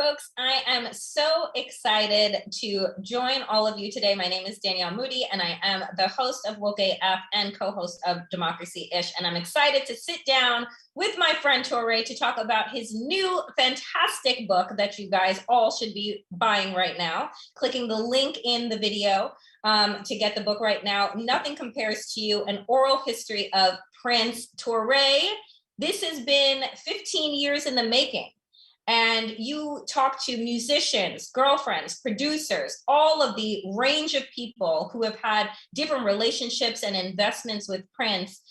folks. I am so excited to join all of you today. My name is Danielle Moody, and I am the host of Woke AF and co-host of Democracy-ish. And I'm excited to sit down with my friend Touré to talk about his new fantastic book that you guys all should be buying right now. Clicking the link in the video to get the book right now. Nothing Compares to You, an oral history of Prince. Touré, this has been 15 years in the making. And you talk to musicians, girlfriends, producers, all of the range of people who have had different relationships and investments with Prince.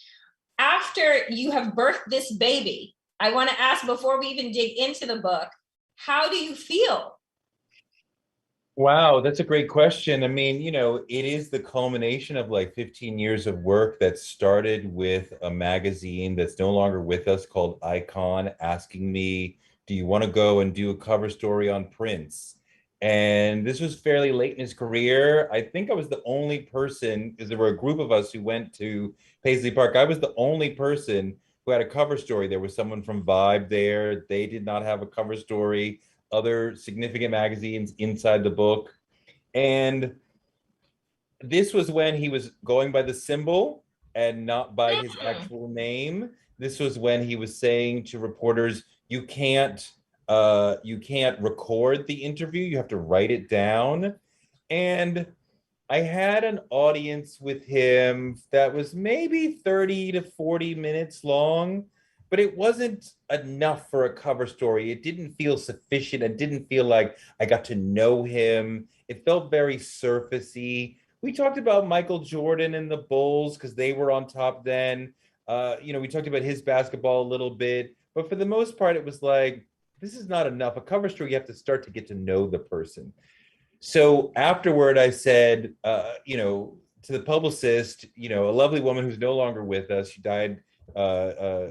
After you have birthed this baby, I want to ask, before we even dig into the book, how do you feel? Wow, that's a great question. I mean, it is the culmination of like 15 years of work that started with a magazine that's no longer with us called Icon asking me, do you want to go and do a cover story on Prince? And this was fairly late in his career. I think I was the only person, because there were a group of us who went to Paisley Park. I was the only person who had a cover story. There was someone from Vibe there. They did not have a cover story. Other significant magazines inside the book. And this was when he was going by the symbol and not by his actual name. This was when he was saying to reporters, you can't record the interview, you have to write it down. And I had an audience with him that was maybe 30 to 40 minutes long, but it wasn't enough for a cover story. It didn't feel sufficient. It didn't feel like I got to know him. It felt very surfacey. We talked about Michael Jordan and the Bulls because they were on top then. We talked about his basketball a little bit, but for the most part, it was like, this is not enough. A cover story, you have to start to get to know the person. So afterward, I said, to the publicist, a lovely woman who's no longer with us. She died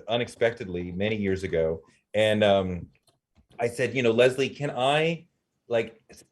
unexpectedly many years ago. And I said, Leslie, can I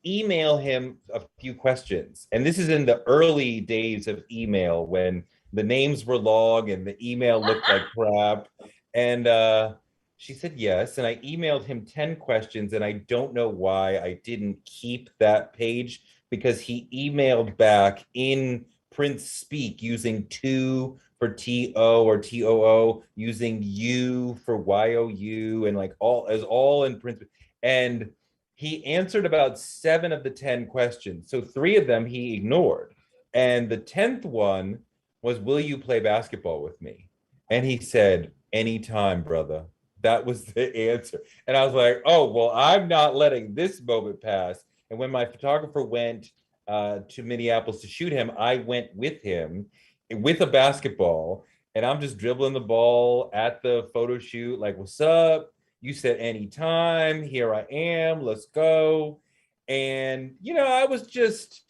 email him a few questions? And this is in the early days of email when the names were long and the email looked like crap. And she said yes. And I emailed him 10 questions. And I don't know why I didn't keep that page, because he emailed back in Prince speak using to for TO or TOO, using U for YOU, and all in Prince. And he answered about 7 of the 10 questions. So 3 of them he ignored. And the 10th one was, will you play basketball with me? And he said, anytime, brother. That was the answer. And I was like, oh, well, I'm not letting this moment pass. And when my photographer went to Minneapolis to shoot him, I went with him with a basketball. And I'm just dribbling the ball at the photo shoot, like, what's up? You said anytime. Here I am. Let's go. And, I was just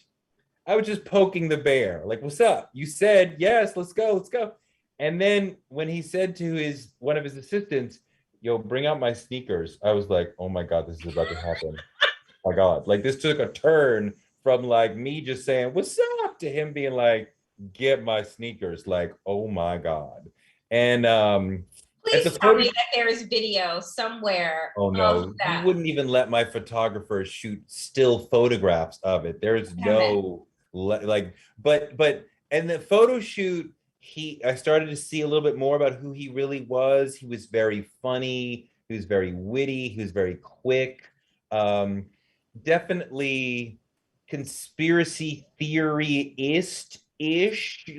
poking the bear. Like, what's up? You said, yes, let's go. Let's go. And then when he said to one of his assistants, yo, bring out my sneakers, I was like, oh my God, this is about to happen. Oh my God. Like, this took a turn from like me just saying, what's up, to him being like, get my sneakers. Like, oh my God. And please tell me that there is video somewhere. Oh no, he wouldn't even let my photographer shoot still photographs of it. There is no and the photo shoot, I started to see a little bit more about who he really was. He was very funny. He was very witty. He was very quick. Definitely conspiracy theory-ish,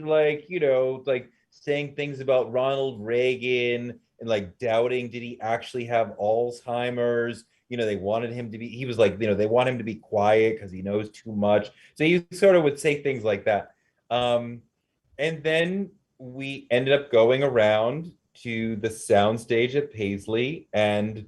like saying things about Ronald Reagan and like doubting, did he actually have Alzheimer's? They wanted him to be, he was like, they want him to be quiet because he knows too much. So he sort of would say things like that. And then we ended up going around to the soundstage at Paisley and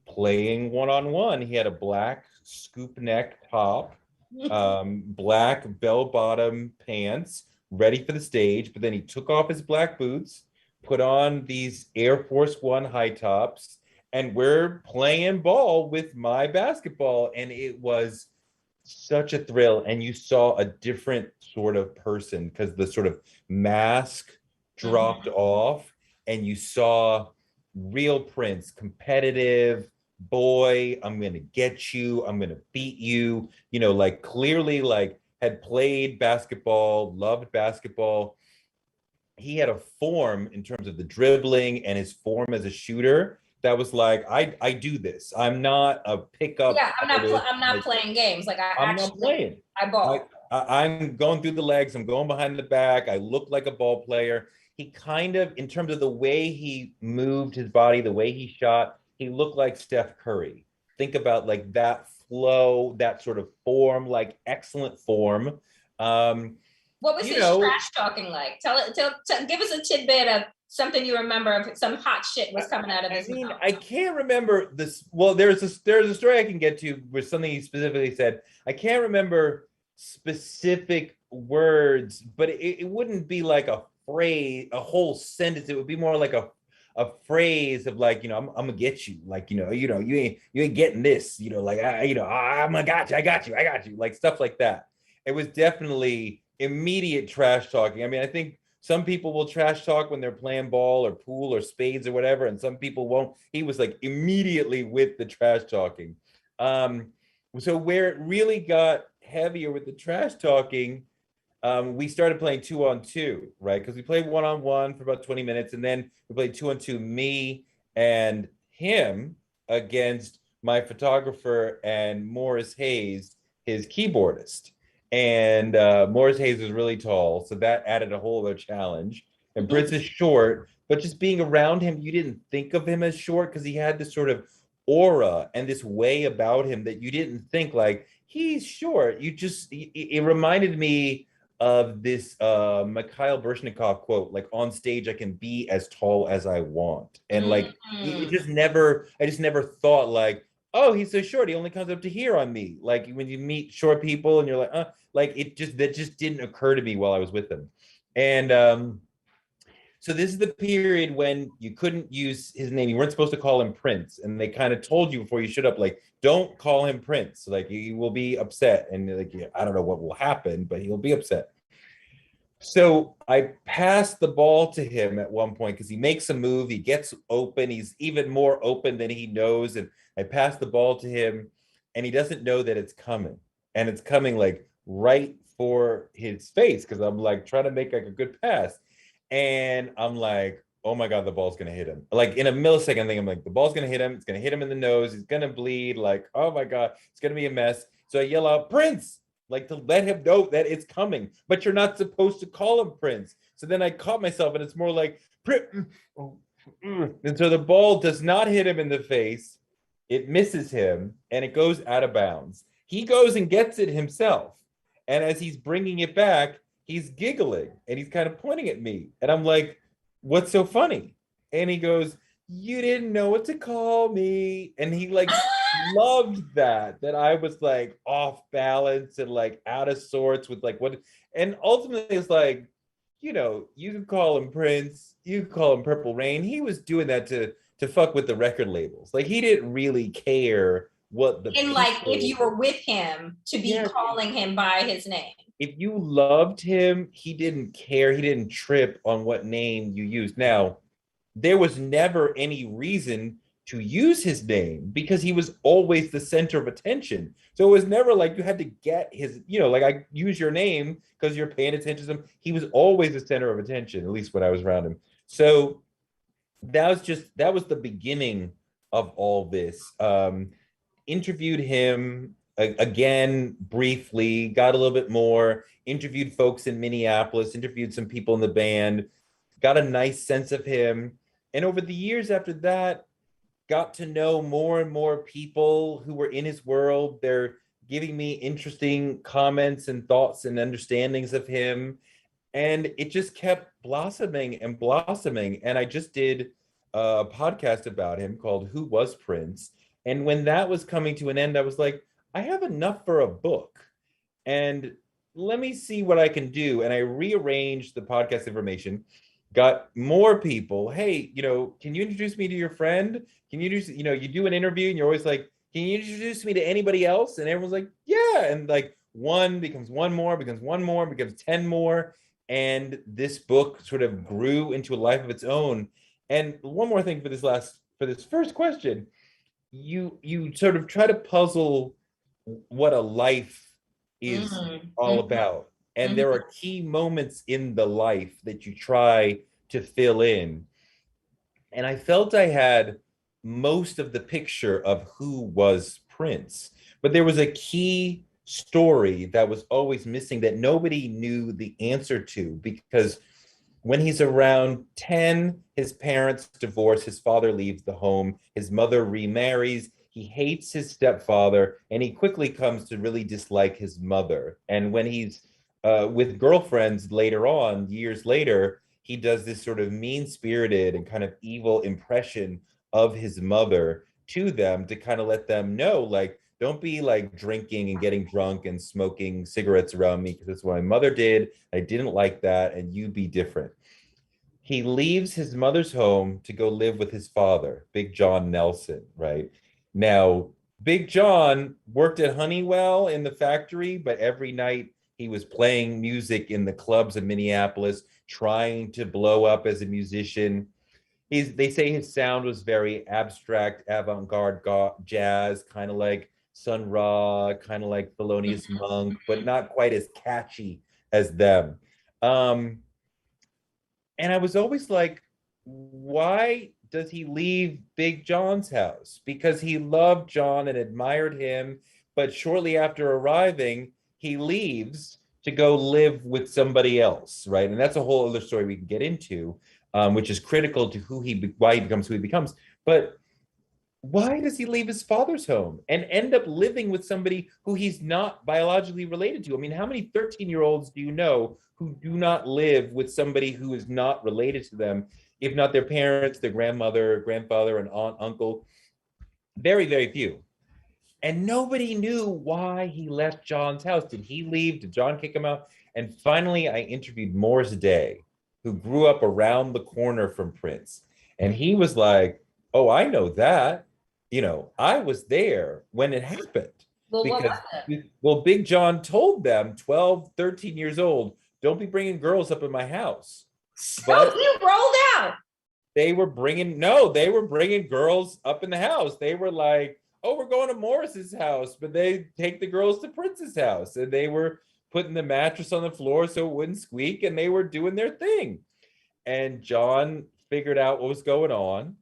playing one-on-one. He had a black scoop neck top, black bell-bottom pants, ready for the stage, but then he took off his black boots, put on these Air Force One high tops, and we're playing ball with my basketball. And it was such a thrill. And you saw a different sort of person because the sort of mask dropped off and you saw real Prince, competitive, boy, I'm gonna get you, I'm gonna beat you, you know, like clearly like had played basketball, loved basketball. He had a form in terms of the dribbling and his form as a shooter that was like, I do this. I'm not a pickup Yeah, artist. I'm not Like, playing games. Like I I'm not actually playing. I I, ball. I'm going through the legs. I'm going behind the back. I look like a ball player. He kind of, in terms of the way he moved his body, the way he shot, he looked like Steph Curry. Think about like that flow, that sort of form, like excellent form. Um, What was you his know, trash talking like? Give us a tidbit of something you remember of some hot shit was coming out of I his mean, mouth. I can't remember this. Well, there's a story I can get to where something he specifically said. I can't remember specific words, but it wouldn't be like a phrase, a whole sentence. It would be more like a phrase of like, you know, I'm gonna get you, like, you ain't getting this, you know, like I'm gonna got you, I got you, like stuff like that. It was definitely immediate trash talking. I mean, I think some people will trash talk when they're playing ball or pool or spades or whatever, and some people won't. He was like immediately with the trash talking. Um, so where it really got heavier with the trash talking, we started playing 2-on-2, right? Because we played 1-on-1 for about 20 minutes, and then we played 2-on-2, me and him against my photographer and Morris Hayes, his keyboardist. And Morris Hayes was really tall, so that added a whole other challenge. And Brits is short, but just being around him, you didn't think of him as short because he had this sort of aura and this way about him that you didn't think like he's short. You just it reminded me of this Mikhail Baryshnikov quote, like on stage I can be as tall as I want. And like it Mm-hmm. just never, I just never thought like, oh, he's so short, he only comes up to here on me. Like when you meet short people and you're like, like that just didn't occur to me while I was with them. And so this is the period when you couldn't use his name. You weren't supposed to call him Prince, and they kind of told you before you showed up, like, don't call him Prince. Like he will be upset, and like I don't know what will happen, but he'll be upset. So I passed the ball to him at one point because he makes a move, he gets open, he's even more open than he knows, and I passed the ball to him, and he doesn't know that it's coming, and it's coming like right for his face because I'm like trying to make like a good pass, and I'm like, oh my god, the ball's gonna hit him. Like in a millisecond, I think I'm like, the ball's gonna hit him, it's gonna hit him in the nose, he's gonna bleed, like, oh my god, it's gonna be a mess. So I yell out, Prince, like to let him know that it's coming, but you're not supposed to call him Prince. So then I caught myself, and it's more like, and so the ball does not hit him in the face. It misses him, and it goes out of bounds. He goes and gets it himself. And as he's bringing it back, he's giggling and he's kind of pointing at me. And I'm like, what's so funny? And he goes, you didn't know what to call me. And he like loved that I was like off balance and like out of sorts with like what, and ultimately it's like, you know, you could call him Prince, you could call him Purple Rain. He was doing that to fuck with the record labels. Like he didn't really care what the And like if people. you were with him to be Yeah, calling him by his name. if you loved him, he didn't care. He didn't trip on what name you used. Now, there was never any reason to use his name because he was always the center of attention. So it was never like you had to get his, you know, like I use your name because you're paying attention to him. He was always the center of attention, at least when I was around him. So that was the beginning of all this. Interviewed him again briefly, got a little bit more, interviewed folks in Minneapolis, interviewed some people in the band, got a nice sense of him. And over the years after that, got to know more and more people who were in his world. They're giving me interesting comments and thoughts and understandings of him. And it just kept blossoming and blossoming. And I just did a podcast about him called Who Was Prince? And when that was coming to an end, I was like, I have enough for a book. And let me see what I can do. And I rearranged the podcast information, got more people. Hey, you know, can you introduce me to your friend? Can you just, you know, you do an interview and you're always like, can you introduce me to anybody else? And everyone's like, yeah. And like one becomes one more, becomes one more, becomes 10 more. And this book sort of grew into a life of its own. And one more thing for this first question, you sort of try to puzzle what a life is Mm, all mhm, about. And there mhm. are key moments in the life that you try to fill in. And I felt I had most of the picture of who was Prince, but there was a key story that was always missing that nobody knew the answer to, because when he's around 10, his parents divorce, his father leaves the home, his mother remarries, he hates his stepfather, and he quickly comes to really dislike his mother. And when he's with girlfriends later on, years later, he does this sort of mean-spirited and kind of evil impression of his mother to them to kind of let them know, like, don't be like drinking and getting drunk and smoking cigarettes around me, because that's what my mother did. I didn't like that, and you be different. He leaves his mother's home to go live with his father, Big John Nelson, right? Now, Big John worked at Honeywell in the factory, but every night he was playing music in the clubs of Minneapolis, trying to blow up as a musician. They say his sound was very abstract, avant-garde jazz, kind of like Sun Ra, kind of like Thelonious Monk, but not quite as catchy as them. Um, and I was always like, why does he leave Big John's house? Because he loved John and admired him. But shortly after arriving, he leaves to go live with somebody else, right? And that's a whole other story we can get into, which is critical to why he becomes who he becomes. But why does he leave his father's home and end up living with somebody who he's not biologically related to? I mean, how many 13-year-olds do you know who do not live with somebody who is not related to them, if not their parents, their grandmother, grandfather, and aunt, uncle? Very, very few. And nobody knew why he left John's house. Did he leave? Did John kick him out? And finally, I interviewed Morris Day, who grew up around the corner from Prince. And he was like, oh, I know that. I was there when it happened, Well, what because, was it? well, Big John told them, 12, 13 years old, don't be bringing girls up in my house. So But he rolled out. they were bringing girls up in the house. They were like, oh, we're going to Morris's house, but they take the girls to Prince's house, and they were putting the mattress on the floor so it wouldn't squeak, and they were doing their thing. And John figured out what was going on,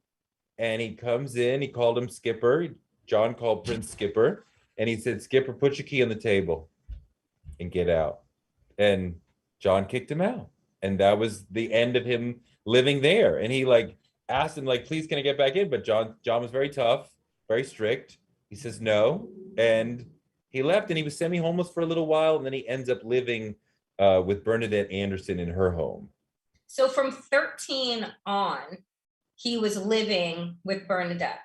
and he comes in. He called him Skipper. John called Prince Skipper, and he said, Skipper, put your key on the table and get out. And John kicked him out. And that was the end of him living there. And he like asked him, like, please, can I get back in? But John was very tough, very strict. He says no. And he left, and he was semi-homeless for a little while. And then he ends up living with Bernadette Anderson in her home. So from 13 on, he was living with Bernadette.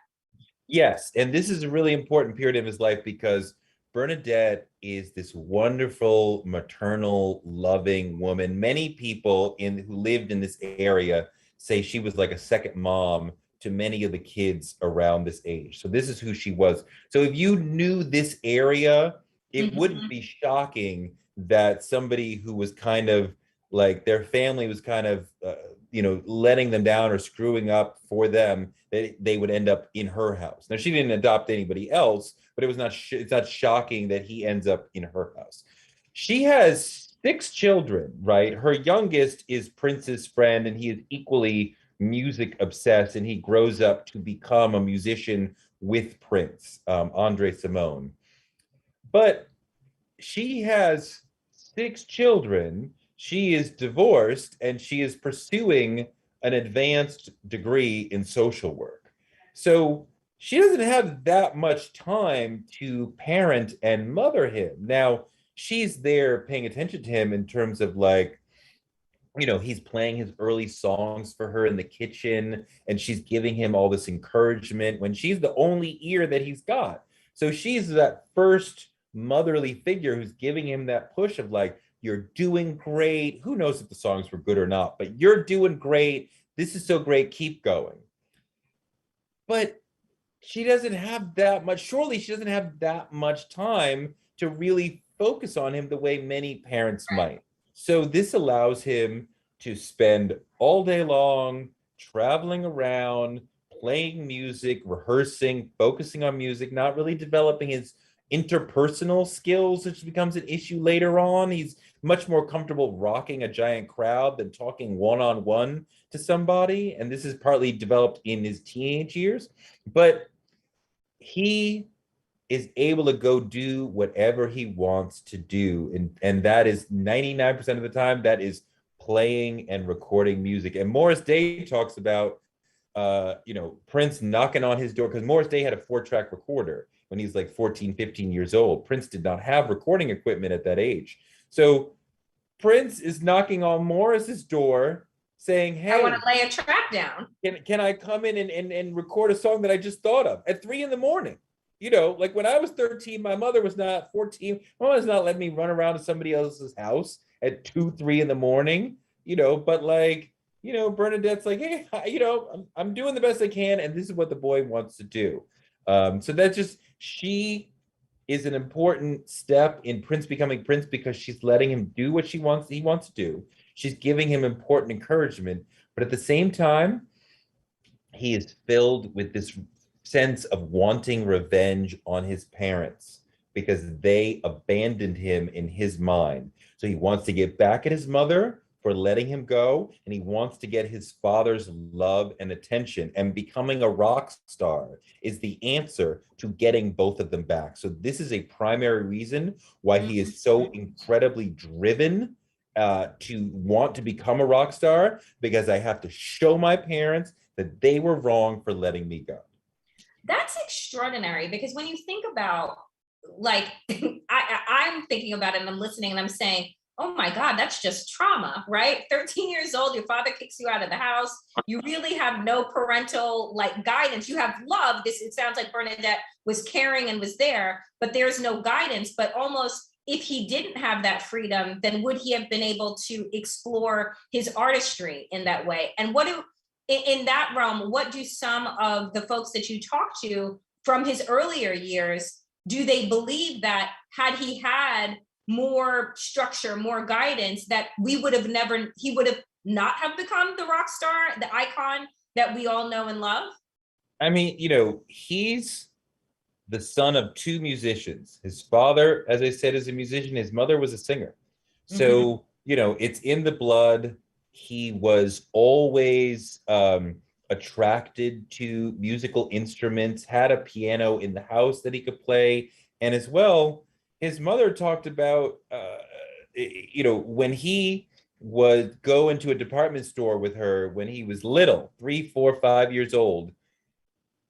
Yes, and this is a really important period of his life, because Bernadette is this wonderful, maternal, loving woman. Many people who lived in this area say she was like a second mom to many of the kids around this age. So this is who she was. So if you knew this area, it wouldn't Mhm. be shocking that somebody who was kind of like their family was kind of letting them down or screwing up for them, they would end up in her house. Now, she didn't adopt anybody else, but it's not shocking that he ends up in her house. She has 6 children, right? Her youngest is Prince's friend, and he is equally music obsessed, and he grows up to become a musician with Prince, Andre Simone. But she has 6 children. She is divorced, and she is pursuing an advanced degree in social work. So she doesn't have that much time to parent and mother him. Now, she's there paying attention to him in terms of like, he's playing his early songs for her in the kitchen, and she's giving him all this encouragement when she's the only ear that he's got. So she's that first motherly figure who's giving him that push of like, you're doing great. Who knows if the songs were good or not, but you're doing great. This is so great. Keep going. But she doesn't have that much, surely she doesn't have that much time to really focus on him the way many parents might. So this allows him to spend all day long traveling around, playing music, rehearsing, focusing on music, not really developing his interpersonal skills, which becomes an issue later on. He's much more comfortable rocking a giant crowd than talking one-on-one to somebody. And this is partly developed in his teenage years. But he is able to go do whatever he wants to do. And that is 99% of the time, that is playing and recording music. And Morris Day talks about, Prince knocking on his door, because Morris Day had a 4-track recorder when he's like 14, 15 years old. Prince did not have recording equipment at that age. So Prince is knocking on Morris's door saying, hey, I want to lay a track down. Can I come in and record a song that I just thought of at 3 a.m? Like when I was 13, my mother was not 14. My mother was not letting me run around to somebody else's house at 2, 3 a.m, but like, Bernadette's like, hey, I'm doing the best I can. And this is what the boy wants to do. So that's just, she is an important step in Prince becoming Prince, because she's letting him do what he wants to do. She's giving him important encouragement, but at the same time, he is filled with this sense of wanting revenge on his parents because they abandoned him in his mind. So he wants to get back at his mother for letting him go, and he wants to get his father's love and attention, and becoming a rock star is the answer to getting both of them back. So this is a primary reason why he is so incredibly driven to want to become a rock star, because I have to show my parents that they were wrong for letting me go. That's extraordinary, because when you think about, like, I'm thinking about it and I'm listening and I'm saying, oh my God, that's just trauma, right? 13 years old, your father kicks you out of the house. You really have no parental like guidance. You have love. It sounds like Bernadette was caring and was there, but there's no guidance. But almost, if he didn't have that freedom, then would he have been able to explore his artistry in that way? And in that realm, what do some of the folks that you talk to from his earlier years, do they believe that had he had more structure, more guidance, that he would have not have become the rock star, the icon that we all know and love? I mean, he's the son of 2 musicians. His father, as I said, is a musician. His mother was a singer. So, it's in the blood. He was always attracted to musical instruments, had a piano in the house that he could play. And as well, his mother talked about, when he would go into a department store with her when he was little, 3, 4, 5 years old,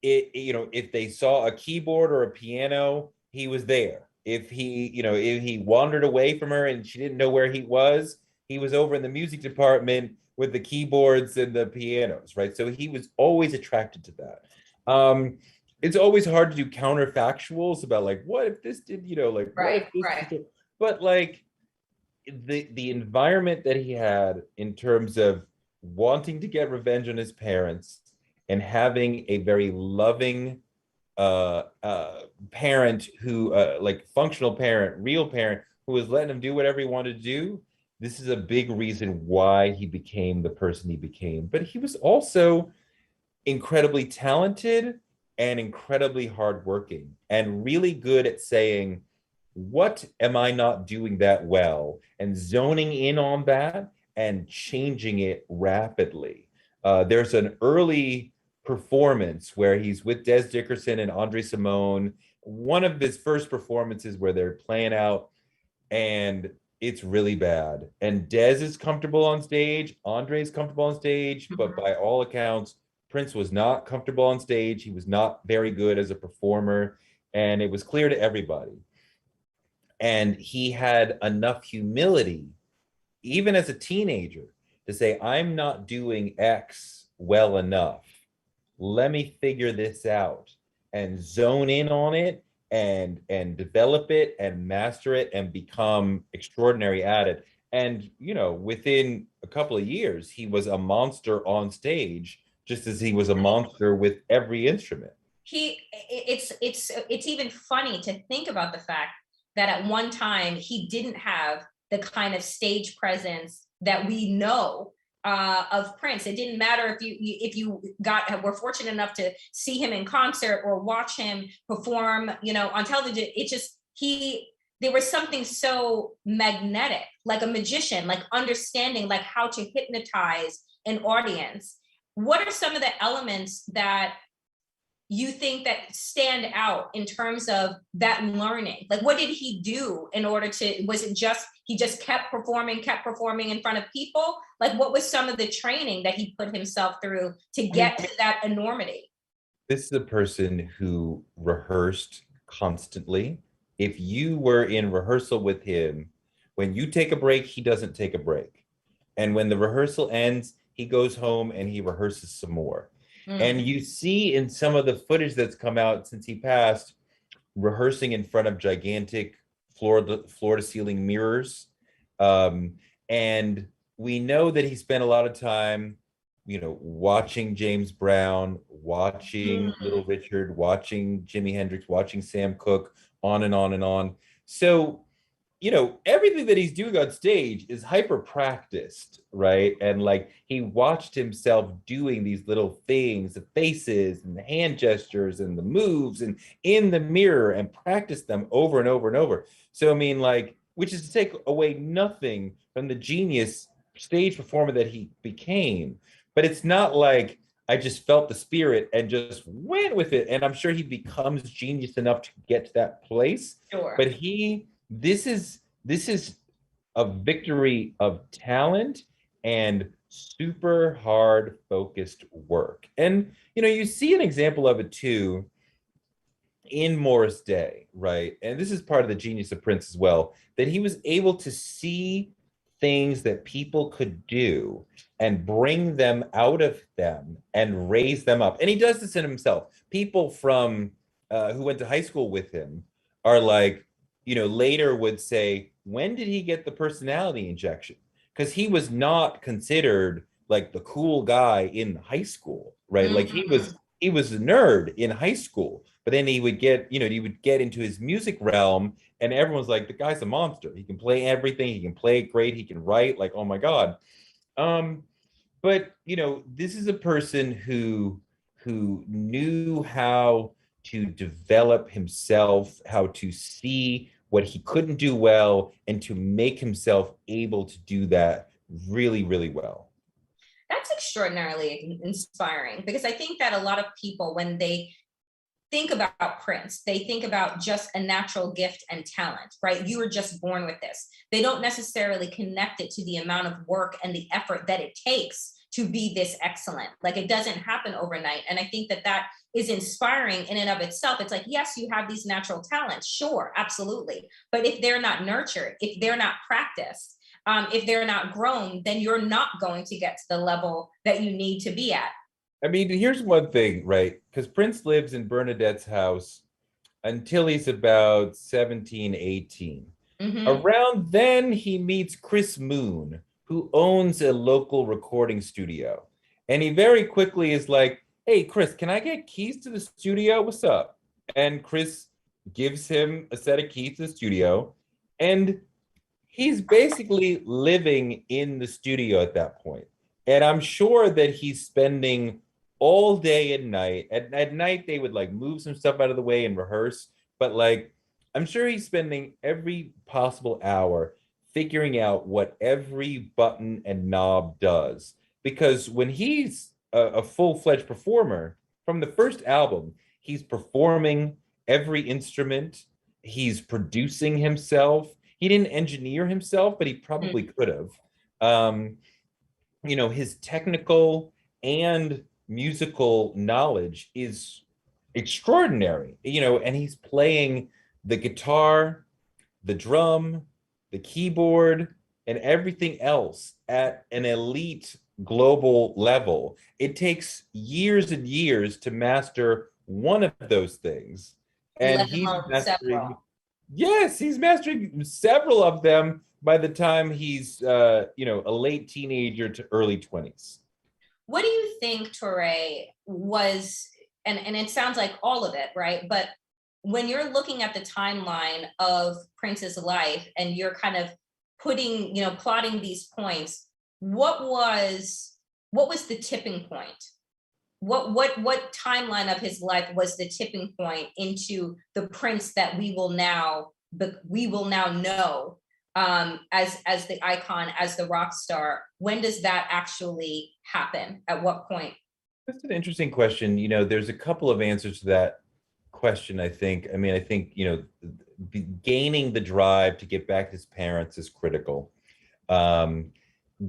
if they saw a keyboard or a piano, he was there. If he wandered away from her and she didn't know where he was over in the music department with the keyboards and the pianos, right? So he was always attracted to that. It's always hard to do counterfactuals about like, what if this did, like, right, what if this right. did? But like the environment that he had in terms of wanting to get revenge on his parents and having a very loving parent who, like functional parent, real parent, who was letting him do whatever he wanted to do. This is a big reason why he became the person he became. But he was also incredibly talented and incredibly hardworking and really good at saying, what am I not doing that well? And zoning in on that and changing it rapidly. There's an early performance where he's with Des Dickerson and Andre Simone, one of his first performances where they're playing out, and it's really bad. And Des is comfortable on stage, Andre's comfortable on stage, but by all accounts, Prince was not comfortable on stage. He was not very good as a performer, and it was clear to everybody. And he had enough humility, even as a teenager, to say, I'm not doing X well enough. Let me figure this out and zone in on it and develop it and master it and become extraordinary at it. And, within a couple of years, he was a monster on stage, just as he was a monster with every instrument. It's even funny to think about the fact that at one time he didn't have the kind of stage presence that we know of Prince. It didn't matter if you were fortunate enough to see him in concert or watch him perform, on television. It just there was something so magnetic, like a magician, like understanding like how to hypnotize an audience. What are some of the elements that you think that stand out in terms of that learning? Like, what did he do in order to, was it just, he just kept performing in front of people? Like, what was some of the training that he put himself through to get to that enormity? This is a person who rehearsed constantly. If you were in rehearsal with him, when you take a break, he doesn't take a break. And when the rehearsal ends, he goes home and he rehearses some more. And you see in some of the footage that's come out since he passed, rehearsing in front of gigantic floor to ceiling mirrors. And we know that he spent a lot of time, watching James Brown, watching Little Richard, watching Jimi Hendrix, watching Sam Cooke, on and on and on. So everything that he's doing on stage is hyper practiced, right? And like he watched himself doing these little things, the faces and the hand gestures and the moves and in the mirror and practiced them over and over and over. So, I mean, like, which is to take away nothing from the genius stage performer that he became. But it's not like I just felt the spirit and just went with it. And I'm sure he becomes genius enough to get to that place. Sure. But this is a victory of talent and super hard focused work. And you see an example of it too in Morris Day, right? And this is part of the genius of Prince as well, that he was able to see things that people could do and bring them out of them and raise them up. And he does this in himself. People from who went to high school with him are like, later would say, when did he get the personality injection? Because he was not considered like the cool guy in high school, right? Like he was a nerd in high school, but then he would get into his music realm and everyone's like, the guy's a monster. He can play everything. He can play it great. He can write, like, oh my God. But this is a person who knew how to develop himself, how to see what he couldn't do well, and to make himself able to do that really, really well. That's extraordinarily inspiring, because I think that a lot of people, when they think about Prince, they think about just a natural gift and talent, right? You were just born with this. They don't necessarily connect it to the amount of work and the effort that it takes to be this excellent. Like, it doesn't happen overnight. And I think that that is inspiring in and of itself. It's like, yes, you have these natural talents. Sure, absolutely. But if they're not nurtured, if they're not practiced, if they're not grown, then you're not going to get to the level that you need to be at. I mean, here's one thing, right? Because Prince lives in Bernadette's house until he's about 17, 18. Around then, he meets Chris Moon, who owns a local recording studio. And he very quickly is like, hey, Chris, can I get keys to the studio? What's up? And Chris gives him a set of keys to the studio. And he's basically living in the studio at that point. And I'm sure that he's spending all day and night. At night, they would like move some stuff out of the way and rehearse. But like, I'm sure he's spending every possible hour figuring out what every button and knob does. Because when he's a full-fledged performer, from the first album, he's performing every instrument. He's producing himself. He didn't engineer himself, but he probably could have. His technical and musical knowledge is extraordinary, and he's playing the guitar, the drum, the keyboard, and everything else at an elite global level. It takes years and years to master one of those things. And he's mastering, yes, he's mastering several of them by the time he's, a late teenager to early 20s. What do you think Touré was, and it sounds like all of it, right? But when you're looking at the timeline of Prince's life and you're kind of plotting these points, what was the tipping point? What timeline of his life was the tipping point into the Prince that we will now know, as the icon, as the rock star? When does that actually happen? At what point? That's an interesting question. There's a couple of answers to that question, I think. I mean, I think, gaining the drive to get back to his parents is critical. Um,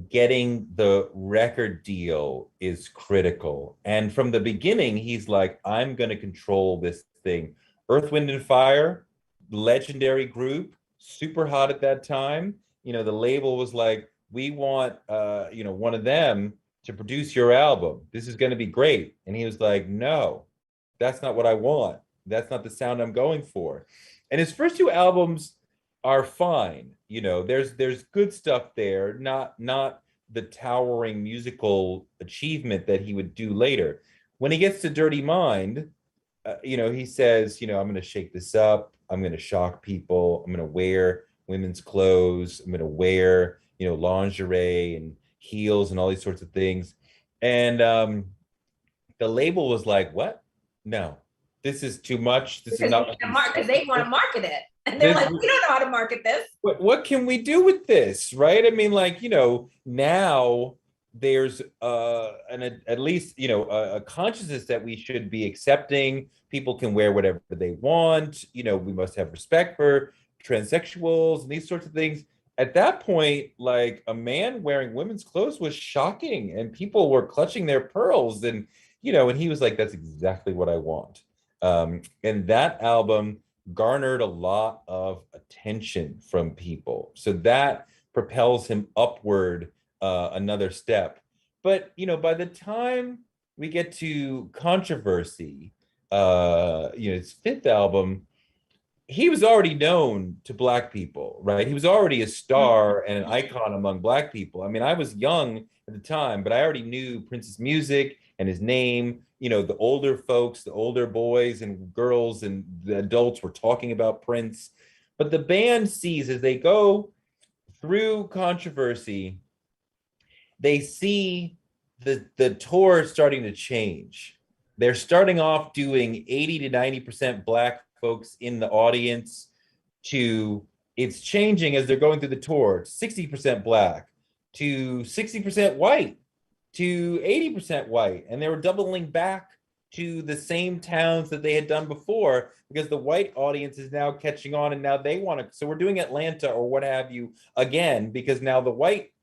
Getting the record deal is critical. And from the beginning, he's like, I'm going to control this thing. Earth, Wind, and Fire, legendary group, super hot at that time. The label was like, we want, one of them to produce your album. This is going to be great. And he was like, no, that's not what I want. That's not the sound I'm going for. And his first two albums are fine. There's good stuff there, not the towering musical achievement that he would do later. When he gets to Dirty Mind, he says, I'm going to shake this up. I'm going to shock people. I'm going to wear women's clothes. I'm going to wear, lingerie and heels and all these sorts of things. And the label was like, what? No, this is too much. This is not because they want to market it. And they're like, we don't know how to market this. What can we do with this, right? I mean, now there's at least a consciousness that we should be accepting. People can wear whatever they want. We must have respect for transsexuals and these sorts of things. At that point, like, a man wearing women's clothes was shocking, and people were clutching their pearls. And and he was like, "That's exactly what I want." And that album garnered a lot of attention from people, so that propels him upward another step. But by the time we get to Controversy, his fifth album, he was already known to Black people, right? He was already a star and an icon among Black people. I mean, I was young at the time, but I already knew Prince's music and his name. The older folks, the older boys and girls and the adults were talking about Prince. But the band sees, as they go through Controversy, they see the tour starting to change. They're starting off doing 80 to 90% Black folks in the audience, to it's changing as they're going through the tour, 60% Black to 60% white to 80% white. And they were doubling back to the same towns that they had done before, because the white audience is now catching on, and now they want to. So we're doing Atlanta or what have you again, because now the white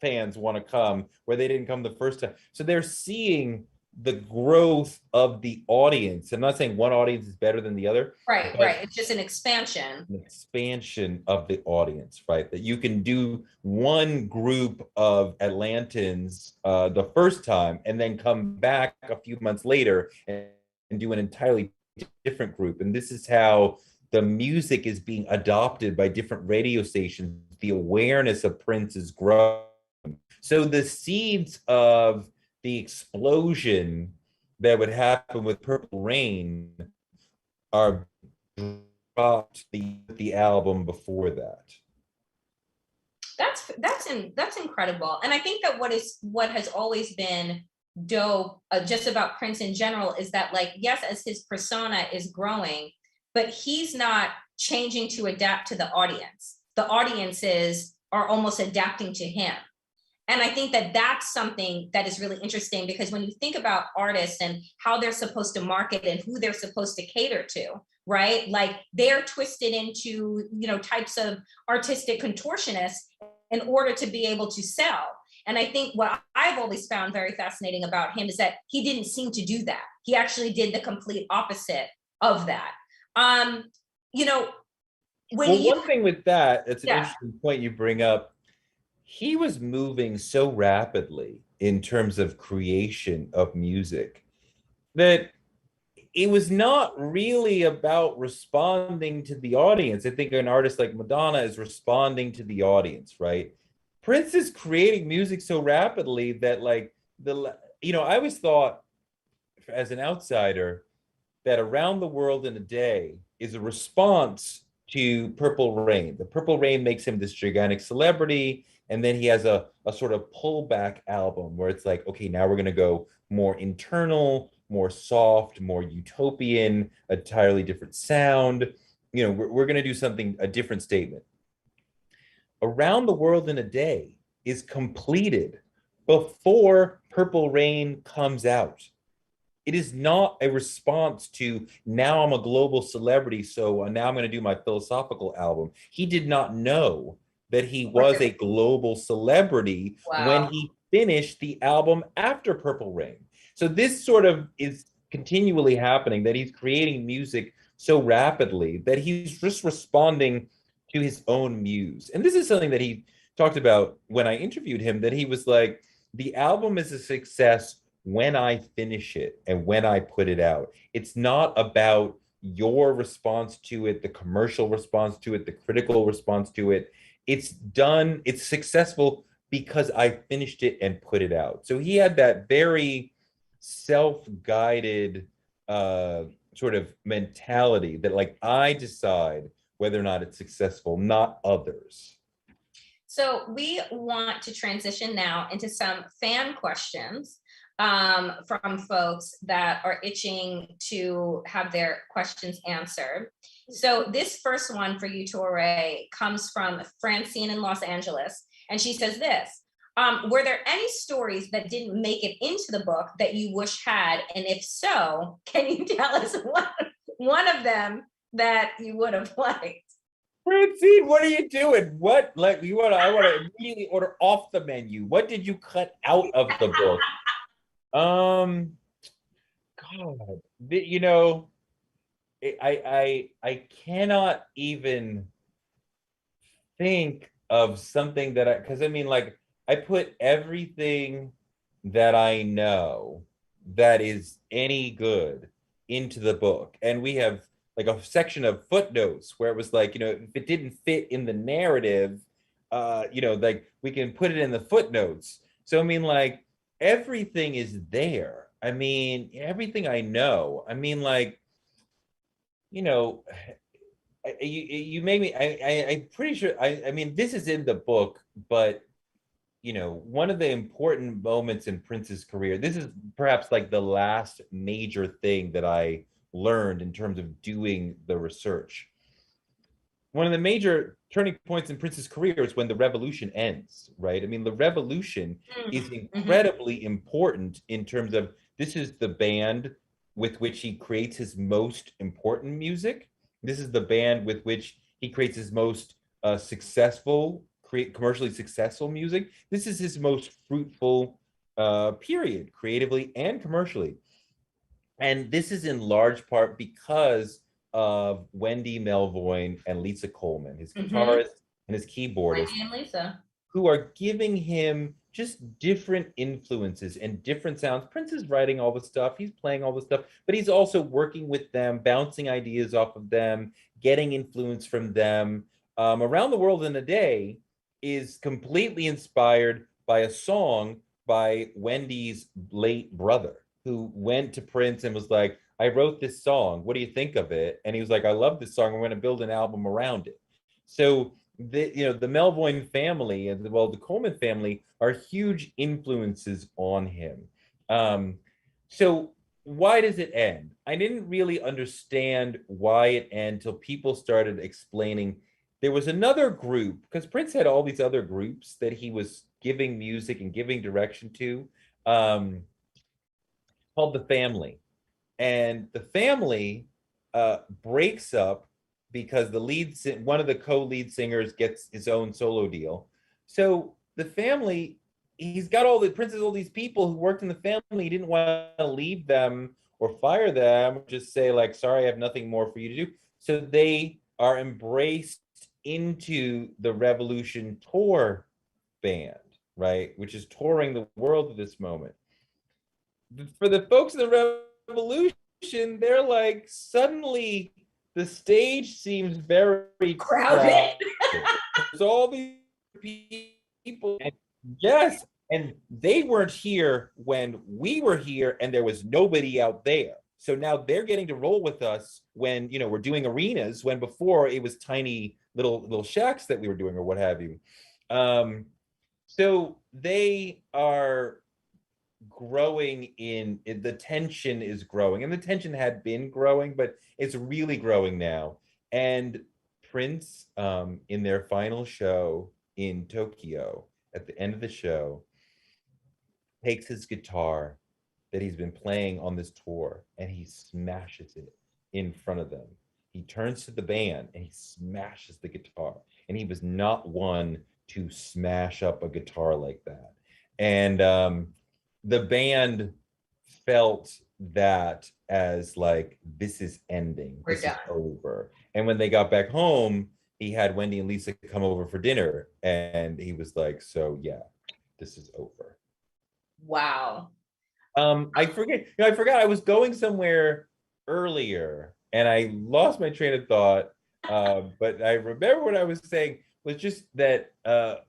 fans want to come where they didn't come the first time. So they're seeing the growth of the audience. I'm not saying one audience is better than the other. Right. It's just an expansion. An expansion of the audience, right? That you can do one group of Atlantans the first time and then come back a few months later and do an entirely different group. And this is how the music is being adopted by different radio stations. The awareness of Prince is growing. So the seeds of the explosion that would happen with Purple Rain are dropped the album before that. That's incredible. And I think that what has always been dope just about Prince in general is that, like, yes, as his persona is growing, but he's not changing to adapt to the audience. The audiences are almost adapting to him. And I think that that's something that is really interesting, because when you think about artists and how they're supposed to market and who they're supposed to cater to, right? Like, they're twisted into, types of artistic contortionists in order to be able to sell. And I think what I've always found very fascinating about him is that he didn't seem to do that. He actually did the complete opposite of that. One thing with that, it's an interesting point you bring up. He was moving so rapidly in terms of creation of music that it was not really about responding to the audience. I think an artist like Madonna is responding to the audience, right? Prince is creating music so rapidly that, like, I always thought, as an outsider, that Around the World in a Day is a response to Purple Rain. The Purple Rain makes him this gigantic celebrity, and then he has a sort of pullback album where it's like, okay, now we're going to go more internal, more soft, more utopian, entirely different sound. You know, we're going to do something, a different statement. Around the World in a Day is completed before Purple Rain comes out. It is not a response to now I'm a global celebrity, so now I'm going to do my philosophical album. He did not know that he was a global celebrity when he finished the album after Purple Rain. So this sort of is continually happening, that he's creating music so rapidly that he's just responding to his own muse. And this is something that he talked about when I interviewed him, that he was like, the album is a success when I finish it and when I put it out. It's not about your response to it, the commercial response to it, the critical response to it. It's done, it's successful because I finished it and put it out. So he had that very self-guided sort of mentality that, like, I decide whether or not it's successful, not others. So we want to transition now into some fan questions from folks that are itching to have their questions answered. So this first one for you, Touré, comes from Francine in Los Angeles. And she says this: were there any stories that didn't make it into the book that you wish had? And if so, can you tell us one of them that you would have liked? Francine, what are you doing? What, like, I want to immediately order off the menu. What did you cut out of the book? God, you know, I cannot even think of something that because I mean, like, I put everything that I know that is any good into the book, and we have like a section of footnotes where it was like, you know, if it didn't fit in the narrative, you know, like we can put it in the footnotes. So I mean, like, everything is there. I mean, everything I know. I mean, like, you know, you made me. I'm pretty sure. I mean, this is in the book, but you know, one of the important moments in Prince's career. This is perhaps like the last major thing that I learned in terms of doing the research. One of the major turning points in Prince's career is when the revolution ends, right? I mean, the revolution is incredibly important in terms of this is the band with which he creates his most important music. This is the band with which he creates his most commercially successful music. This is his most fruitful period, creatively and commercially. And this is in large part because of Wendy Melvoin and Lisa Coleman, his guitarist and his keyboardist, Wendy and Lisa, who are giving him just different influences and different sounds. Prince is writing all the stuff, he's playing all the stuff, but he's also working with them, bouncing ideas off of them, getting influence from them. Around the World in a Day is completely inspired by a song by Wendy's late brother, who went to Prince and was like, I wrote this song. What do you think of it? And he was like, I love this song. I'm going to build an album around it. So the Melvoin family and the Coleman family are huge influences on him. So why does it end? I didn't really understand why it ended until people started explaining. There was another group, because Prince had all these other groups that he was giving music and giving direction to, called The Family. And The Family breaks up because one of the co-lead singers gets his own solo deal. So The Family, he's got Prince has all these people who worked in The Family. He didn't want to leave them or fire them, or just say, like, sorry, I have nothing more for you to do. So they are embraced into the Revolution tour band, right? Which is touring the world at this moment. For the folks in the Revolution, they're like, suddenly the stage seems very crowded. There's all these people. And and they weren't here when we were here, and there was nobody out there. So now they're getting to roll with us when, you know, we're doing arenas, when before it was tiny little shacks that we were doing or what have you. So they are growing the tension is growing, and the tension had been growing, but it's really growing now. And Prince, in their final show in Tokyo, at the end of the show, takes his guitar that he's been playing on this tour and he smashes it in front of them. He turns to the band and he smashes the guitar. And he was not one to smash up a guitar like that. And the band felt that as like, this is ending, this is over. And when they got back home, he had Wendy and Lisa come over for dinner, and he was like, so yeah, this is over. Wow. I forgot I was going somewhere earlier and I lost my train of thought. But I remember what I was saying was just that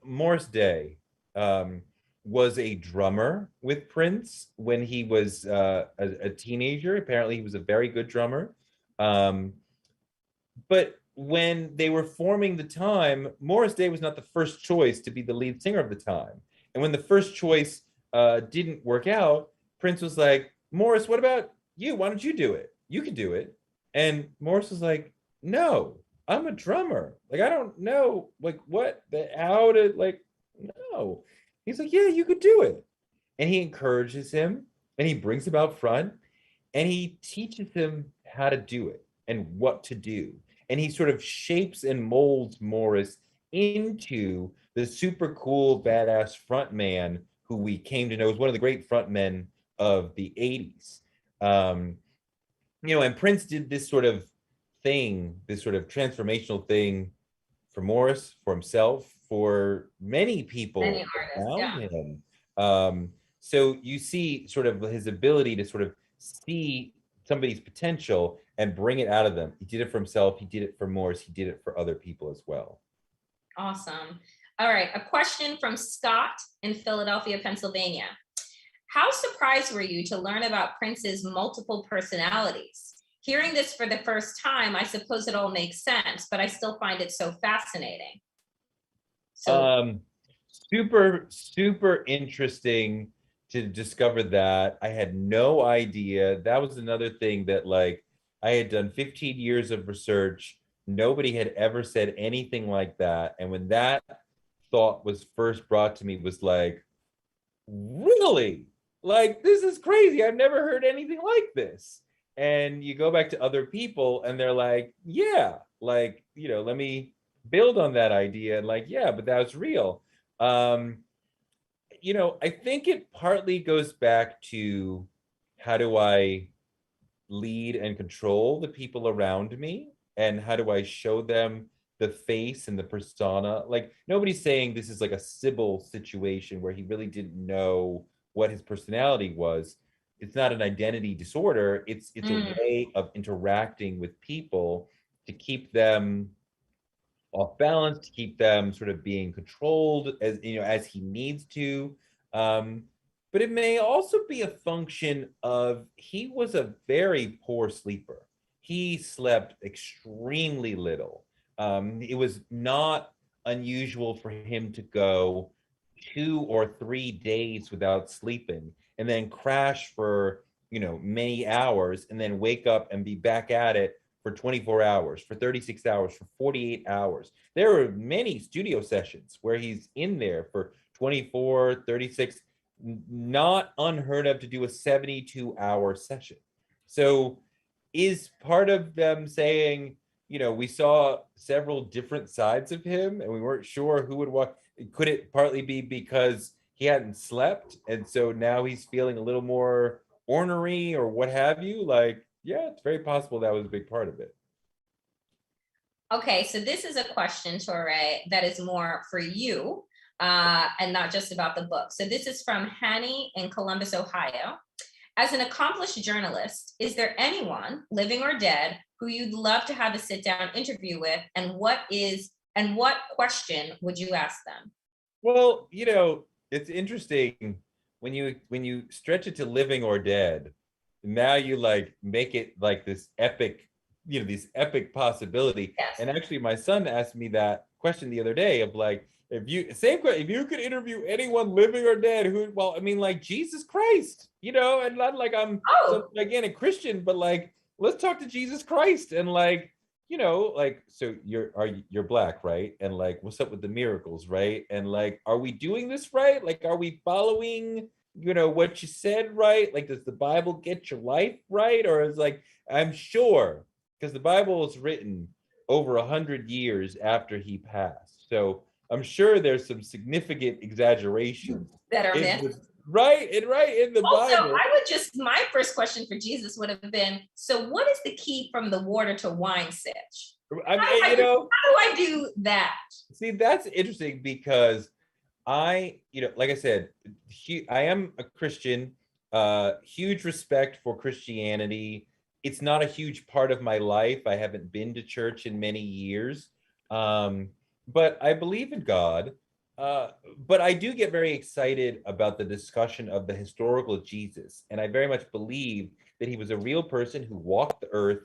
Morris Day was a drummer with Prince when he was a teenager. Apparently, he was a very good drummer. But when they were forming the time, Morris Day was not the first choice to be the lead singer of the time. And when the first choice didn't work out, Prince was like, Morris, what about you? Why don't you do it? You can do it. And Morris was like, no, I'm a drummer. Like, I don't know, like, how to, like, no. He's like, yeah, you could do it. And he encourages him and he brings him out front and he teaches him how to do it and what to do. And he sort of shapes and molds Morris into the super cool, badass front man who we came to know as one of the great front men of the 80s. And Prince did this sort of thing, this sort of transformational thing for Morris, for himself, for many people around him. So you see sort of his ability to sort of see somebody's potential and bring it out of them. He did it for himself. He did it for Morris. He did it for other people as well. Awesome. All right. A question from Scott in Philadelphia, Pennsylvania. How surprised were you to learn about Prince's multiple personalities? Hearing this for the first time, I suppose it all makes sense, but I still find it so fascinating. Super, super interesting to discover that. I had no idea. That was another thing that, like, I had done 15 years of research. Nobody had ever said anything like that. And when that thought was first brought to me, was like, really? Like, this is crazy. I've never heard anything like this. And you go back to other people and they're like, yeah, like, let me build on that idea. And like, yeah, but that was real. I think it partly goes back to, how do I lead and control the people around me? And how do I show them the face and the persona? Like, nobody's saying this is like a Sybil situation where he really didn't know what his personality was. It's not an identity disorder. It's a way of interacting with people to keep them off balance, to keep them sort of being controlled as he needs to. But it may also be a function of, he was a very poor sleeper. He slept extremely little. It was not unusual for him to go 2 or 3 days without sleeping and then crash for many hours and then wake up and be back at it for 24 hours, for 36 hours, for 48 hours. There are many studio sessions where he's in there for 24, 36, not unheard of to do a 72-hour session. So is part of them saying, we saw several different sides of him and we weren't sure who would walk? Could it partly be because he hadn't slept and so now he's feeling a little more ornery or what have you? Like, yeah, it's very possible that was a big part of it. Okay, so this is a question, Touré, that is more for you and not just about the book. So this is from Hanny in Columbus, Ohio. As an accomplished journalist, is there anyone, living or dead, who you'd love to have a sit-down interview with, and what question would you ask them? Well, it's interesting when you stretch it to living or dead. now you like make it like this epic, this epic possibility. Yes. And actually, my son asked me that question the other day of like, if you could interview anyone living or dead, who, well, I mean, like Jesus Christ, and not like I'm Oh, again a Christian, but like let's talk to Jesus Christ and like, like, so you're black, right? And like, what's up with the miracles, right? And like, are we doing this right? Like, are we following, what you said, right? Like, does the Bible get your life right? Or is like, I'm sure, because the Bible was written over 100 years after he passed. So I'm sure there's some significant exaggerations that are in myths. the right in the Also, Bible. my first question for Jesus would have been, so what is the key from the water to wine switch? I How do mean, I do that? see, that's interesting because like I said, I am a Christian, huge respect for Christianity. It's not a huge part of my life. I haven't been to church in many years. But I believe in God. But I do get very excited about the discussion of the historical Jesus. And I very much believe that he was a real person who walked the earth.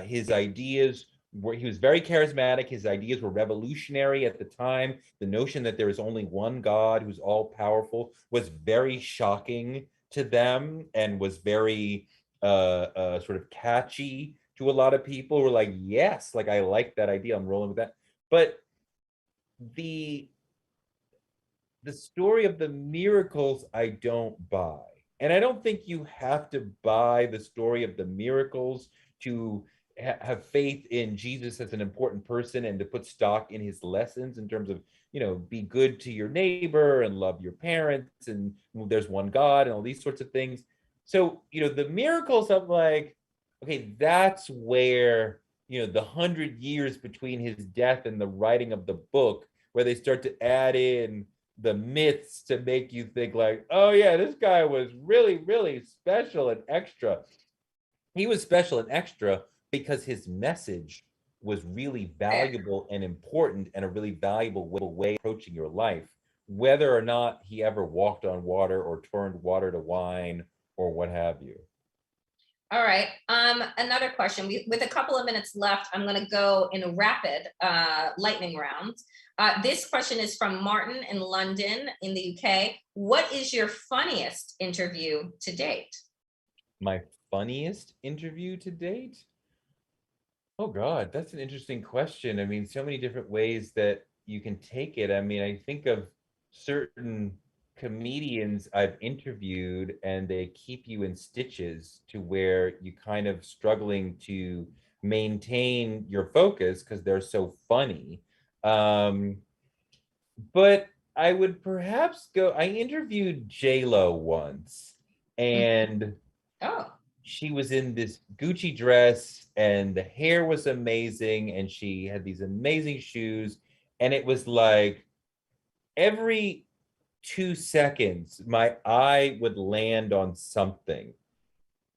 His ideas he was very charismatic. His ideas were revolutionary at the time. The notion that there is only one God who's all powerful was very shocking to them and was very sort of catchy to a lot of people. Who were like, yes, like I like that idea. I'm rolling with that. But the the story of the miracles, I don't buy. And I don't think you have to buy the story of the miracles to have faith in Jesus as an important person and to put stock in his lessons in terms of, be good to your neighbor and love your parents and there's one God and all these sorts of things. So, the miracles of like, okay, that's where, the 100 years between his death and the writing of the book, where they start to add in the myths to make you think like, oh yeah, this guy was really, really special and extra. He was special and extra because his message was really valuable and important and a really valuable way of approaching your life, whether or not he ever walked on water or turned water to wine or what have you. All right. Another question. With a couple of minutes left, I'm going to go in a rapid lightning round. This question is from Martin in London, in the UK. What is your funniest interview to date? My funniest interview to date? Oh God, that's an interesting question. I mean, so many different ways that you can take it. I mean, I think of certain comedians I've interviewed and they keep you in stitches to where you kind of struggling to maintain your focus because they're so funny. Um, but I would perhaps go, I interviewed J-Lo once and Oh, she was in this Gucci dress and the hair was amazing and she had these amazing shoes and it was like every 2 seconds my eye would land on something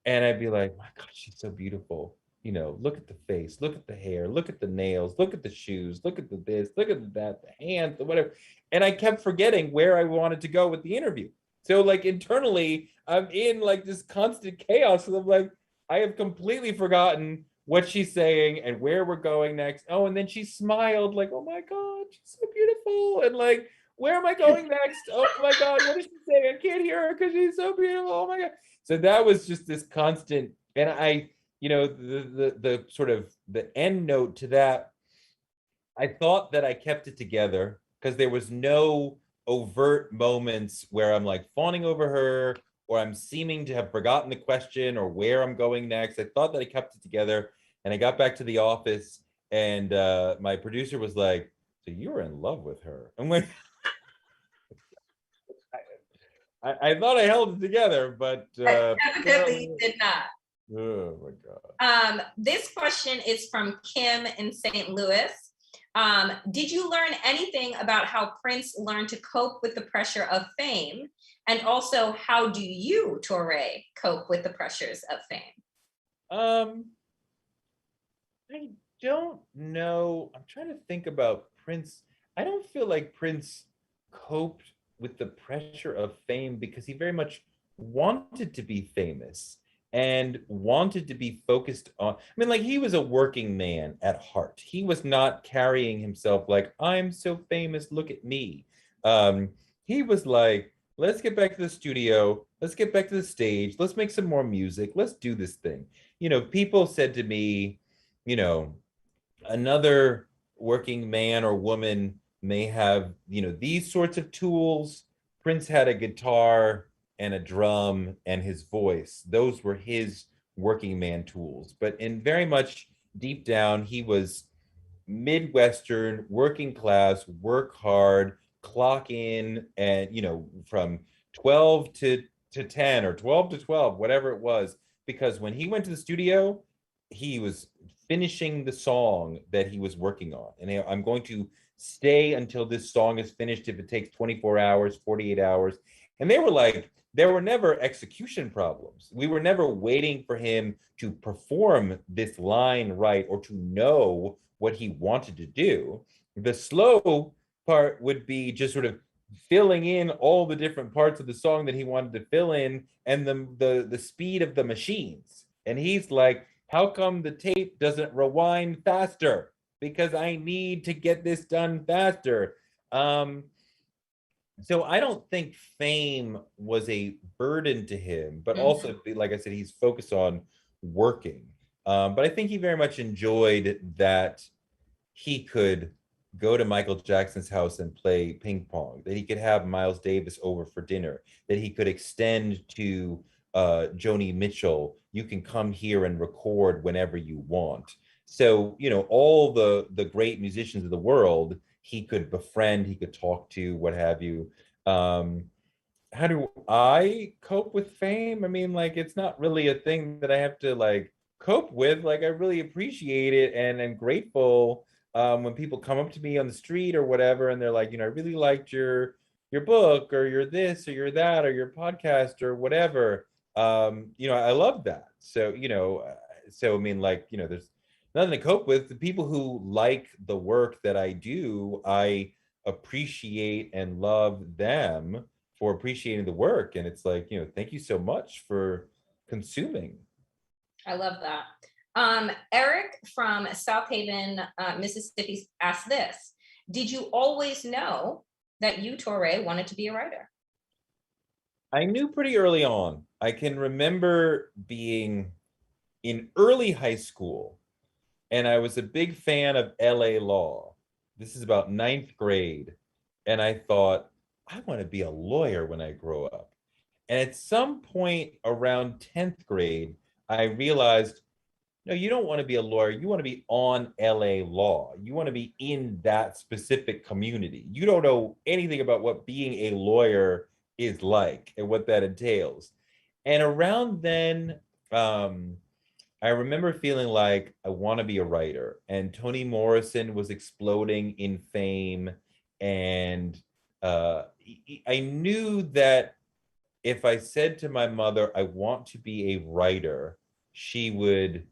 and I'd be like, my God, she's so beautiful. Look at the face, look at the hair, look at the nails, look at the shoes, look at the this, look at that, the hands, the whatever. And I kept forgetting where I wanted to go with the interview. So like internally, I'm in like this constant chaos. So I'm like, I have completely forgotten what she's saying and where we're going next. Oh, and then she smiled like, oh my God, she's so beautiful. And like, where am I going next? Oh my God, what is she saying? I can't hear her because she's so beautiful. Oh my God. So that was just this constant, and the sort of the end note to that, I thought that I kept it together because there was no overt moments where I'm like fawning over her or I'm seeming to have forgotten the question or where I'm going next. I thought that I kept it together, and I got back to the office, and my producer was like, "So you were in love with her?" I'm like, I thought I held it together, but evidently did not. oh my God. This question is from Kim in St. Louis. Did you learn anything about how Prince learned to cope with the pressure of fame? And also, how do you, Touré, cope with the pressures of fame? I don't know. I'm trying to think about Prince. I don't feel like Prince coped with the pressure of fame because he very much wanted to be famous. and wanted to be focused on. I mean, like, he was a working man at heart. He was not carrying himself like, I'm so famous, look at me. Um, he was like, let's get back to the studio, let's get back to the stage, let's make some more music, let's do this thing. People said to me, you know, another working man or woman may have, these sorts of tools. Prince had a guitar and a drum and his voice. Those were his working man tools. But in very much deep down, he was Midwestern, working class, work hard, clock in, and from 12 to 10 or 12 to 12, whatever it was. Because when he went to the studio, he was finishing the song that he was working on. And I'm going to stay until this song is finished if it takes 24 hours, 48 hours. And they were like, there were never execution problems. We were never waiting for him to perform this line right or to know what he wanted to do. The slow part would be just sort of filling in all the different parts of the song that he wanted to fill in, and the speed of the machines. And he's like, how come the tape doesn't rewind faster? Because I need to get this done faster. So I don't think fame was a burden to him, but also, like I said, he's focused on working. But I think he very much enjoyed that he could go to Michael Jackson's house and play ping pong, that he could have Miles Davis over for dinner, that he could extend to Joni Mitchell, you can come here and record whenever you want. So, all the great musicians of the world, he could befriend, he could talk to, what have you. How do I cope with fame? I mean, like, it's not really a thing that I have to like cope with. Like, I really appreciate it and I'm grateful when people come up to me on the street or whatever, and they're like, I really liked your book or your this or your that or your podcast or whatever. I love that. So I mean, like, there's nothing to cope with. The people who like the work that I do, I appreciate and love them for appreciating the work. And it's like, thank you so much for consuming. I love that. Eric from South Haven, Mississippi asked this: did you always know that you, Touré, wanted to be a writer? I knew pretty early on. I can remember being in early high school, and I was a big fan of LA Law. This is about ninth grade. And I thought, I want to be a lawyer when I grow up. And at some point around 10th grade, I realized, no, you don't want to be a lawyer. You want to be on LA Law. You want to be in that specific community. You don't know anything about what being a lawyer is like and what that entails. And around then, I remember feeling like I want to be a writer, and Toni Morrison was exploding in fame. And I knew that if I said to my mother, I want to be a writer, she would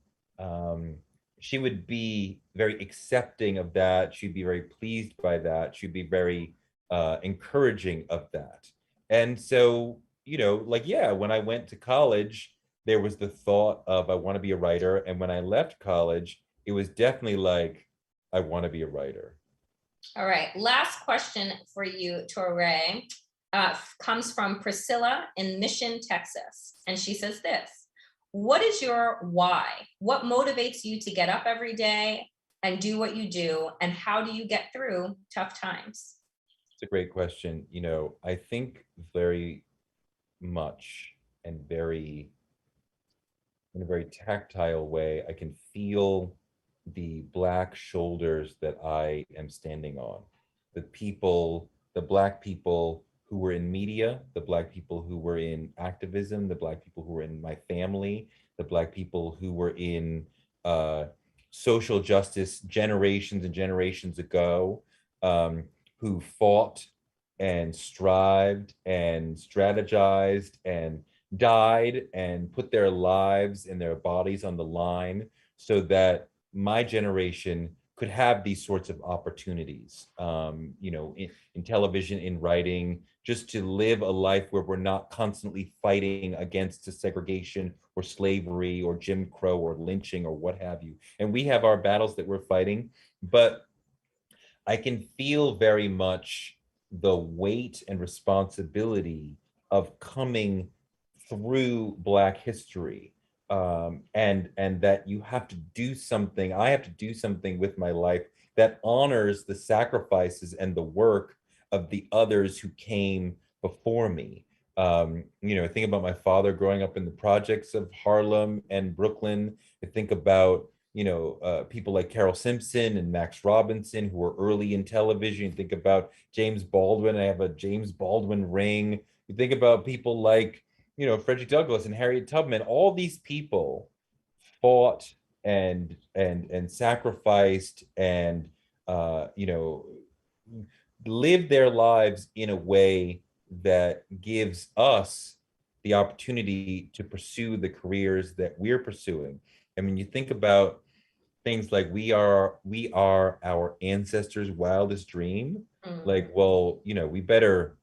be very accepting of that. She'd be very pleased by that. She'd be very encouraging of that. And so, like, yeah, when I went to college, there was the thought of I want to be a writer. And when I left college, it was definitely like, I want to be a writer. All right. Last question for you, Touré, comes from Priscilla in Mission, Texas. And she says this: what is your why? What motivates you to get up every day and do what you do? And how do you get through tough times? It's a great question. I think very much and in a very tactile way, I can feel the Black shoulders that I am standing on. The people, the Black people who were in media, the Black people who were in activism, the Black people who were in my family, the Black people who were in social justice generations and generations ago, who fought and strived and strategized and died and put their lives and their bodies on the line so that my generation could have these sorts of opportunities, you know, in television, in writing, just to live a life where we're not constantly fighting against segregation or slavery or Jim Crow or lynching or what have you. And we have our battles that we're fighting, but I can feel very much the weight and responsibility of coming through Black history, and that you have to do something. I have to do something with my life that honors the sacrifices and the work of the others who came before me. You know, I think about my father growing up in the projects of Harlem and Brooklyn. I think about, you know, people like Carol Simpson and Max Robinson, who were early in television. You think about James Baldwin. I have a James Baldwin ring. You think about people like, you know, Frederick Douglass and Harriet Tubman. All these people fought and sacrificed and you know, lived their lives in a way that gives us the opportunity to pursue the careers that we're pursuing. I mean, you think about things like we are our ancestors' wildest dream. Like, well, you know, we better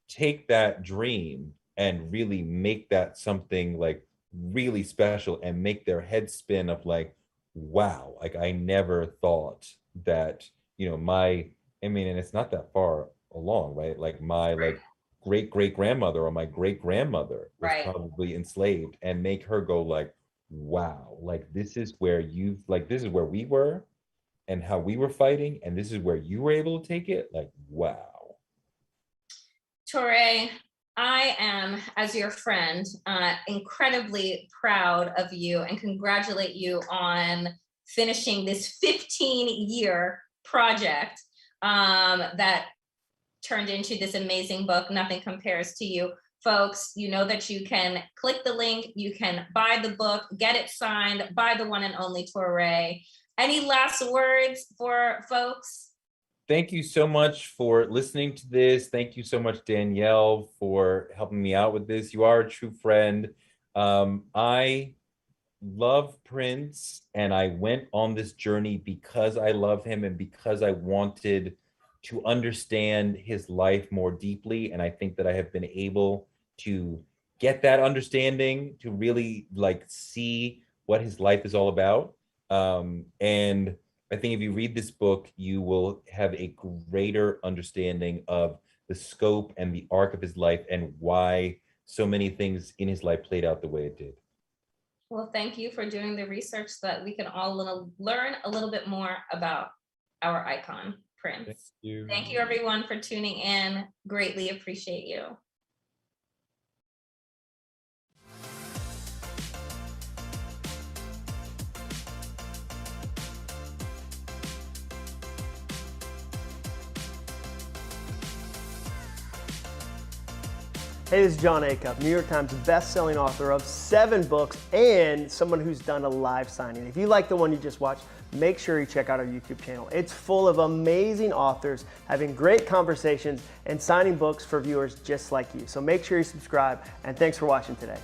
take that dream and really make that something like really special and make their head spin of like, wow, like I never thought that, you know, I mean, and it's not that far along, right? Like my like great great grandmother or my great grandmother was probably enslaved, and make her go like, wow, like this is where you've like this is where we were and how we were fighting, and this is where you were able to take it. Like, wow. Touré, I am, as your friend, incredibly proud of you and congratulate you on finishing this 15-year project that turned into this amazing book, Nothing Compares to You. Folks, you know that you can click the link, you can buy the book, get it signed by the one and only Touré. Any last words for folks? Thank you so much for listening to this. Thank you so much, Danielle, for helping me out with this. You are a true friend. I love Prince, and I went on this journey because I love him and because I wanted to understand his life more deeply. And I think that I have been able to get that understanding, to really like see what his life is all about. And I think if you read this book, you will have a greater understanding of the scope and the arc of his life and why so many things in his life played out the way it did. Well, thank you for doing the research so that we can all learn a little bit more about our icon, Prince. Thank you. Thank you, everyone, for tuning in. Greatly appreciate you. Hey, this is John Acuff, New York Times best-selling author of 7 books and someone who's done a live signing. If you like the one you just watched, make sure you check out our YouTube channel. It's full of amazing authors having great conversations and signing books for viewers just like you. So make sure you subscribe, and thanks for watching today.